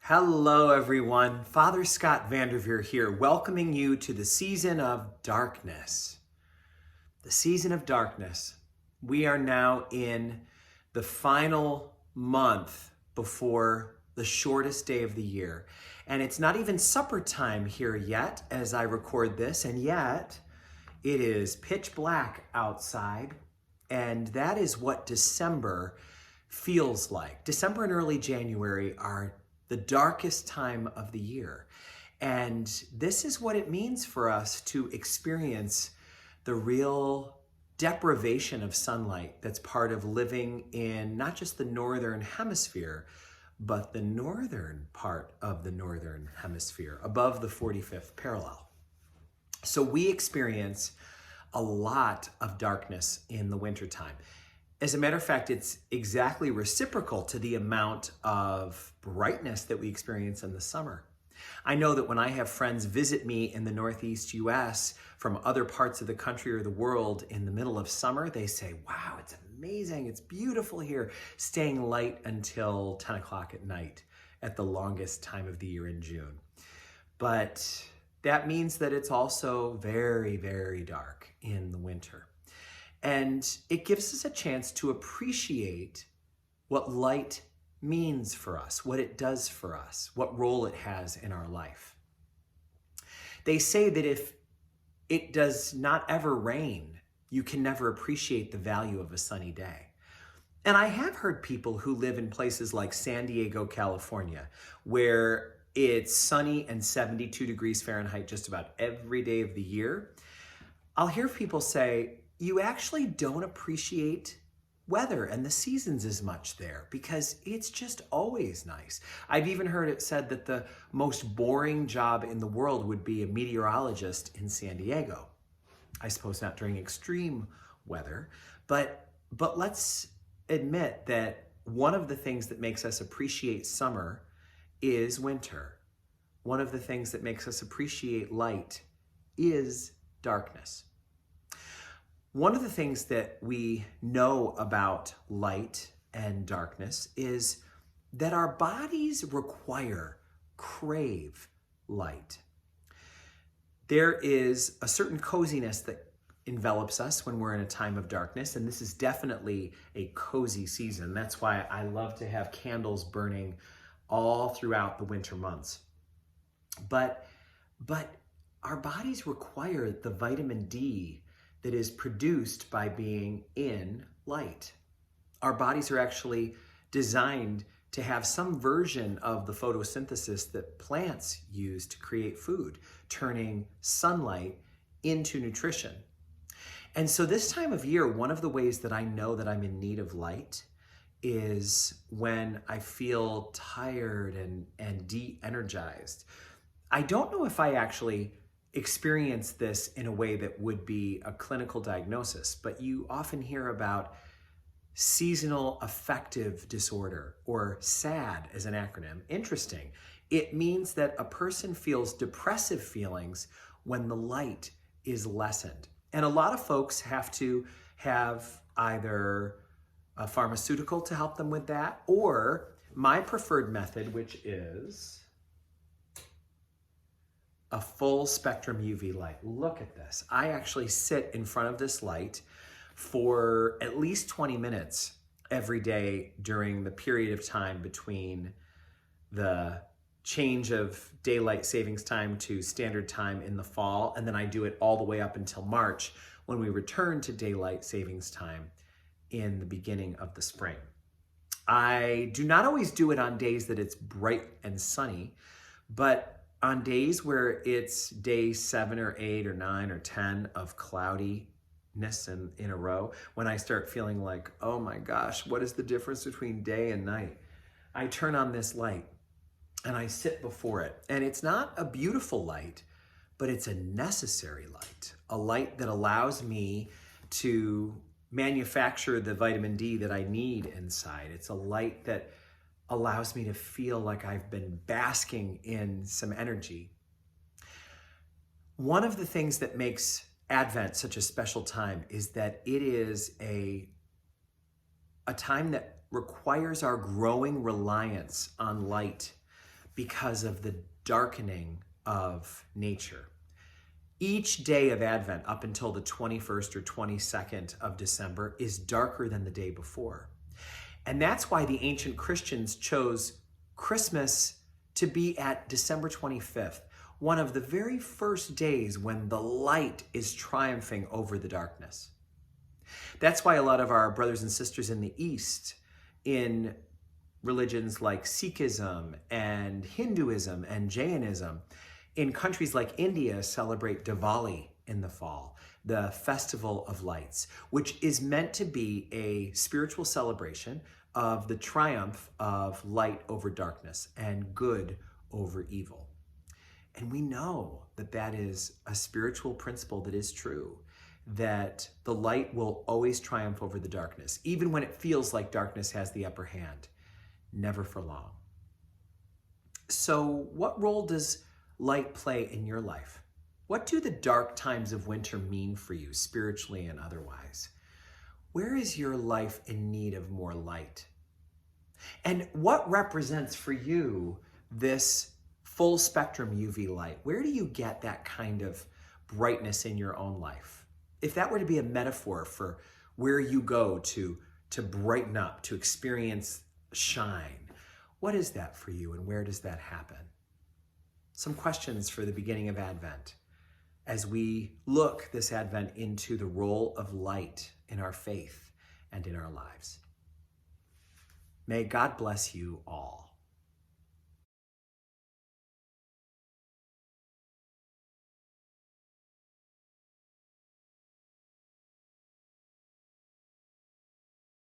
Hello, everyone. Father Scott Vanderveer here, welcoming you to the season of darkness. The season of darkness. We are now in the final month before the shortest day of the year. And it's not even supper time here yet as I record this, and yet it is pitch black outside. And that is what December feels like. December and early January are the darkest time of the year. And this is what it means for us to experience the real deprivation of sunlight that's part of living in not just the northern hemisphere, but the northern part of the northern hemisphere, above the 45th parallel. So we experience a lot of darkness in the wintertime. As a matter of fact, it's exactly reciprocal to the amount of brightness that we experience in the summer. I know that when I have friends visit me in the Northeast US from other parts of the country or the world in the middle of summer, they say, wow, it's amazing, it's beautiful here, staying light until 10 o'clock at night at the longest time of the year in June. But that means that it's also very, very dark in the winter. And it gives us a chance to appreciate what light means for us, what it does for us, what role it has in our life. They say that if it does not ever rain, you can never appreciate the value of a sunny day. And I have heard people who live in places like San Diego, California, where it's sunny and 72 degrees Fahrenheit just about every day of the year. I'll hear people say, you actually don't appreciate weather and the seasons as much there because it's just always nice. I've even heard it said that the most boring job in the world would be a meteorologist in San Diego. I suppose not during extreme weather, but let's admit that one of the things that makes us appreciate summer is winter. One of the things that makes us appreciate light is darkness. One of the things that we know about light and darkness is that our bodies crave light. There is a certain coziness that envelops us when we're in a time of darkness, and this is definitely a cozy season. That's why I love to have candles burning all throughout the winter months. But our bodies require the vitamin D that is produced by being in light. Our bodies are actually designed to have some version of the photosynthesis that plants use to create food, turning sunlight into nutrition. And so this time of year, one of the ways that I know that I'm in need of light is when I feel tired and de-energized. I don't know if I actually experience this in a way that would be a clinical diagnosis, but you often hear about seasonal affective disorder, or SAD as an acronym. Interesting. It means that a person feels depressive feelings when the light is lessened. And a lot of folks have to have either a pharmaceutical to help them with that, or my preferred method, which is a full spectrum UV light. Look at this. I actually sit in front of this light for at least 20 minutes every day during the period of time between the change of daylight savings time to standard time in the fall, and then I do it all the way up until March when we return to daylight savings time in the beginning of the spring. I do not always do it on days that it's bright and sunny, but on days where it's day 7 or 8 or 9 or 10 of cloudiness in a row, when I start feeling like, oh my gosh, what is the difference between day and night? I turn on this light and I sit before it. And it's not a beautiful light, but it's a necessary light, a light that allows me to manufacture the vitamin D that I need inside. It's a light that allows me to feel like I've been basking in some energy. One of the things that makes Advent such a special time is that it is a time that requires our growing reliance on light because of the darkening of nature. Each day of Advent up until the 21st or 22nd of December is darker than the day before. And that's why the ancient Christians chose Christmas to be at December 25th, one of the very first days when the light is triumphing over the darkness. That's why a lot of our brothers and sisters in the East, in religions like Sikhism and Hinduism and Jainism, in countries like India, celebrate Diwali in the fall, the Festival of Lights, which is meant to be a spiritual celebration of the triumph of light over darkness and good over evil. And we know that that is a spiritual principle that is true, that the light will always triumph over the darkness, even when it feels like darkness has the upper hand, never for long. So what role does light play in your life? What do the dark times of winter mean for you, spiritually and otherwise? Where is your life in need of more light? And what represents for you this full spectrum UV light? Where do you get that kind of brightness in your own life? If that were to be a metaphor for where you go to brighten up, to experience shine, what is that for you and where does that happen? Some questions for the beginning of Advent as we look this Advent into the role of light in our faith and in our lives. May God bless you all.